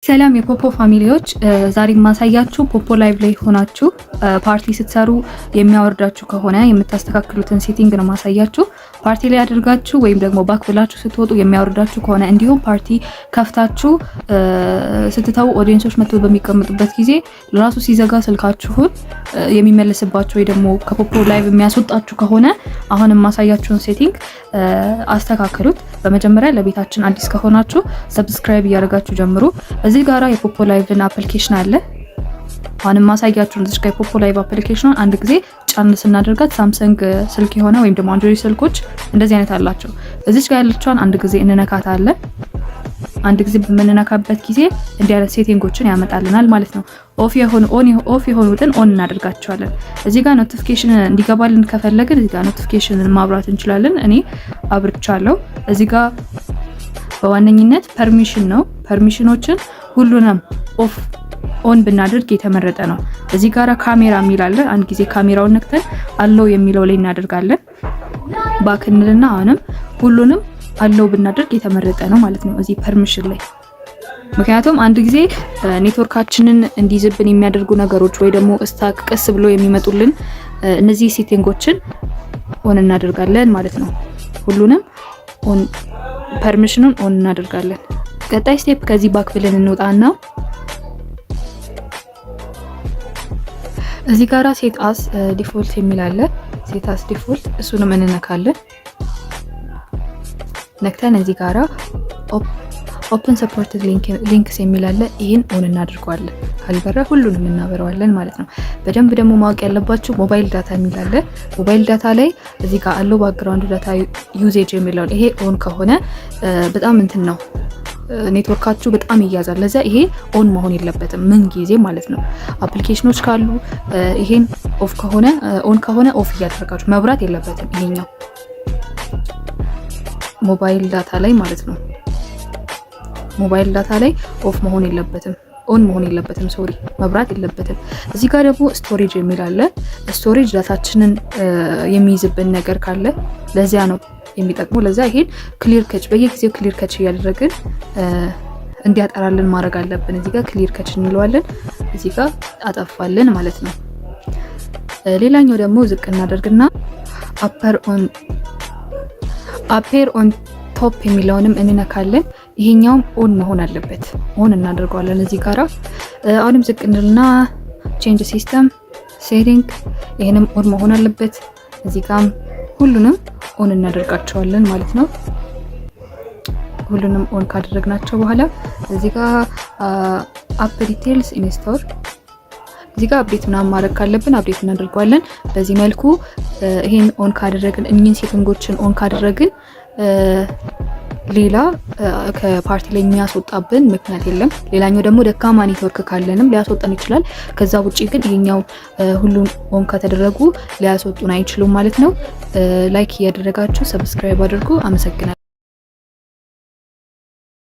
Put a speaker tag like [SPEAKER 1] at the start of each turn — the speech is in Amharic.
[SPEAKER 1] ሰላም የፖፖ ፋሚሊዎች፣ ዛሬ ማሳያችሁ ፖፖ ላይቭ ላይ ሆናችሁ ፓርቲ ስትሰሩ የሚያወርዳችሁ ከሆነ የምታስተካክሉትን ሴቲንግ ነው ማሳያችሁ። ፓርቲ ላይ አድርጋችሁ ወይም ደግሞ ባክ ብላችሁ ስትወጡ የሚያወርዳችሁ ከሆነ እንዲሁም ፓርቲ ከፍታችሁ ስትተው ኦዲየንሶች መጥተው በሚቀመጡበት ጊዜ ለራሱ ሲዘጋ ስልካችሁን የሚመለስባችሁ ወይ ደግሞ ከፖፖ ላይቭ የሚያስወጣችሁ ከሆነ አሁንም ማሳያችሁን ሴቲንግ አስተካክሉት። በመጀመሪያ ለቤታችን አዲስ ከሆናችሁ ሰብስክራይብ እያደረጋችሁ ጀምሩ። እዚህ ጋራ የፖፖ ላይቭን አፕሊኬሽን አለ። አሁንም ማሳያችሁን እዚህ ጋር የፖፖ ላይቭ አፕሊኬሽኑን አንድ ጊዜ ጫን ስናደርጋት ሳምሰንግ ስልክ የሆነ ወይም ደግሞ አንድሮይድ ስልኮች እንደዚህ አይነት አላቸው። እዚህ ጋር ያለችውን አንድ ጊዜ እንነካታለን። አንድ ጊዜ በምንነካበት ጊዜ እንዲህ አይነት ሴቲንጎችን ያመጣልናል ማለት ነው። ኦፍ የሆኑትን ኦን እናደርጋቸዋለን። እዚህ ጋር ኖቲፊኬሽን እንዲገባልን ከፈለግን እዚህ ጋር ኖቲፊኬሽንን ማብራት እንችላለን። እኔ አብርቻለሁ። እዚህ ጋር በዋነኝነት ፐርሚሽን ነው። ፐርሚሽኖችን ሁሉንም ኦን ብናደርግ የተመረጠ ነው። እዚህ ጋር ካሜራ የሚል አለ። አንድ ጊዜ ካሜራውን ነክተን አለው የሚለው ላይ እናደርጋለን። ባክንልና አሁንም ሁሉንም አለው ብናደርግ የተመረጠ ነው ማለት ነው እዚህ ፐርሚሽን ላይ። ምክንያቱም አንድ ጊዜ ኔትወርካችንን እንዲይዝብን የሚያደርጉ ነገሮች ወይ ደግሞ ስታክ ቀስ ብሎ የሚመጡልን እነዚህ ሴቲንጎችን ኦን እናደርጋለን ማለት ነው። ሁሉንም ኦን ፐርሚሽኑን ኦን እናደርጋለን። ቀጣይ ስቴፕ ከዚህ ባክ ብለን እንወጣና እዚህ ጋራ ሴት አስ ዲፎልት የሚል አለ። ሴት አስ ዲፎልት እሱንም እንነካለን። ነክተን እዚህ ጋራ ኦፕን ሰፖርትድ ሊንክስ የሚል አለ። ይሄን ኦን እናድርገዋለን። ካልበራ ሁሉንም እናበረዋለን ማለት ነው። በደንብ ደግሞ ማወቅ ያለባችሁ ሞባይል ዳታ የሚል አለ። ሞባይል ዳታ ላይ እዚህ ጋር አለው ባክግራውንድ ዳታ ዩዜጅ የሚለው ይሄ ኦን ከሆነ በጣም እንትን ነው ኔትወርካችሁ በጣም ይያዛል። ለዛ ይሄ ኦን መሆን የለበትም ምን ጊዜ ማለት ነው። አፕሊኬሽኖች ካሉ ይሄን ኦን ከሆነ ኦፍ እያደረጋችሁ መብራት የለበትም። ይሄኛው ሞባይል ዳታ ላይ ማለት ነው። ሞባይል ዳታ ላይ ኦፍ መሆን የለበትም፣ ኦን መሆን የለበትም፣ ሶሪ መብራት የለበትም። እዚህ ጋር ደግሞ ስቶሬጅ የሚል አለ። ስቶሬጅ ዳታችንን የሚይዝብን ነገር ካለ ለዚያ ነው የሚጠቅመው። ለዛ ይሄን ክሊር ከች በየጊዜው ክሊር ከች እያደረግን እንዲያጠራልን ማድረግ አለብን። እዚህ ጋር ክሊር ከች እንለዋለን፣ እዚህ ጋር አጠፋለን ማለት ነው። ሌላኛው ደግሞ ዝቅ እናደርግና አፔር ኦን ቶፕ የሚለውንም እንነካለን። ይሄኛውም ኦን መሆን አለበት፣ ኦን እናደርገዋለን። እዚህ ጋራ አሁንም ዝቅ እንልና ቼንጅ ሲስተም ሴቲንግ ይሄንም ኦን መሆን አለበት። እዚህ ጋርም ሁሉንም ኦን እናደርጋቸዋለን ማለት ነው። ሁሉንም ኦን ካደረግናቸው በኋላ እዚህ ጋር አፕ ዲቴልስ ኢንስቶል እዚህ ጋር አፕዴት ምናምን ማድረግ ካለብን አፕዴት እናደርገዋለን። በዚህ መልኩ ይሄን ኦን ካደረግን እኚህን ሴቲንጎችን ኦን ካደረግን ሌላ ከፓርቲ ላይ የሚያስወጣብን ምክንያት የለም። ሌላኛው ደግሞ ደካማ ኔትወርክ ካለንም ሊያስወጣን ይችላል። ከዛ ውጪ ግን ይሄኛው ሁሉም ኦን ከተደረጉ ሊያስወጡን አይችሉም ማለት ነው። ላይክ እያደረጋችሁ ሰብስክራይብ አድርጉ። አመሰግናለሁ።